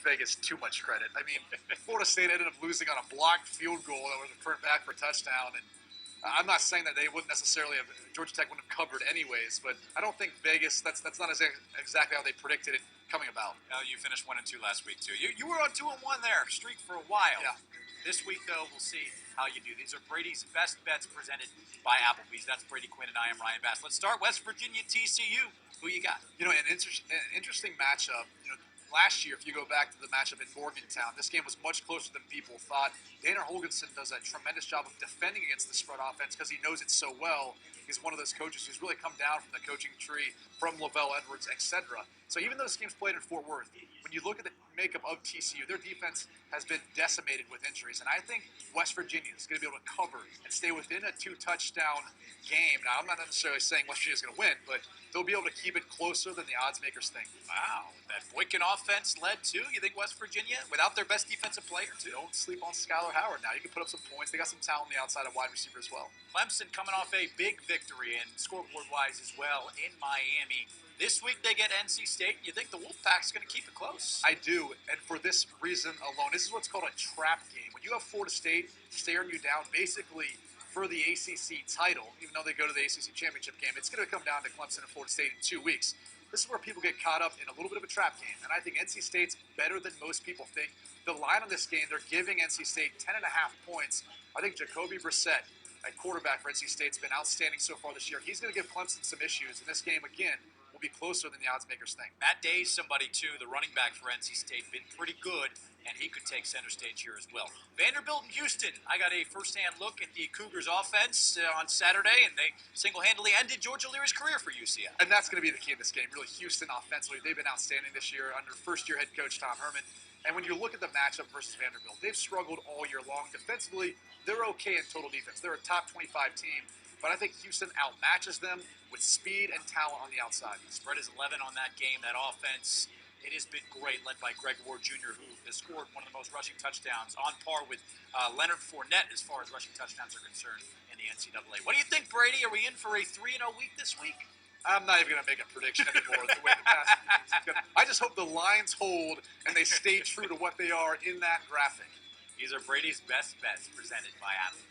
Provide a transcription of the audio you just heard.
Vegas too much credit. I mean, Florida State ended up losing on a blocked field goal that was returned back for a touchdown, and I'm not saying that they wouldn't necessarily have, Georgia Tech wouldn't have covered anyways, but I don't think Vegas, that's not exactly how they predicted it coming about. You finished 1-2 last week, too. You were on 2-1 there, streak for a while. Yeah. This week, though, we'll see how you do. These are Brady's best bets presented by Applebee's. That's Brady Quinn, and I am Ryan Bass. Let's start West Virginia TCU. Who you got? You know, an interesting matchup. You know, last year, if you go back to the matchup in Morgantown, this game was much closer than people thought. Dana Holgorsen does a tremendous job of defending against the spread offense because he knows it so well. He's one of those coaches who's really come down from the coaching tree from Lavelle Edwards, etc. So even though this game's played in Fort Worth, when you look at the makeup of TCU, their defense has been decimated with injuries. And I think West Virginia is going to be able to cover and stay within a 2-touchdown game. Now, I'm not necessarily saying West Virginia is going to win, but they'll be able to keep it closer than the odds makers think. Wow. That Boykin offense led, too. You think West Virginia, without their best defensive player, too? Don't sleep on Skylar Howard now. You can put up some points. They got some talent on the outside of wide receiver as well. Clemson coming off a big victory, and scoreboard-wise as well, in Miami. This week they get NC State. You think the Wolfpack's going to keep it close? I do, and for this reason alone. This is what's called a trap game. When you have Florida State staring you down, basically for the ACC title, even though they go to the ACC championship game, it's going to come down to Clemson and Florida State in 2 weeks. This is where people get caught up in a little bit of a trap game, and I think NC State's better than most people think. The line on this game, they're giving NC State 10.5 points. I think Jacoby Brissett, at quarterback for NC State, has been outstanding so far this year. He's going to give Clemson some issues, and this game, again, will be closer than the odds makers think. Matt Day's somebody, too, the running back for NC State, been pretty good, and he could take center stage here as well. Vanderbilt and Houston. I got a first-hand look at the Cougars' offense on Saturday, and they single-handedly ended George O'Leary's career for UCF. And that's going to be the key in this game. Really, Houston offensively, they've been outstanding this year under first-year head coach Tom Herman. And when you look at the matchup versus Vanderbilt, they've struggled all year long. Defensively, they're okay in total defense. They're a top 25 team. But I think Houston outmatches them with speed and talent on the outside. The spread is 11 on that game. That offense, it has been great, led by Greg Ward Jr., who has scored one of the most rushing touchdowns, on par with Leonard Fournette as far as rushing touchdowns are concerned in the NCAA. What do you think, Brady? Are we in for a 3-0 week this week? I'm not even going to make a prediction anymore the way the past. I just hope the lines hold and they stay true to what they are in that graphic. These are Brady's best bets presented by Apple.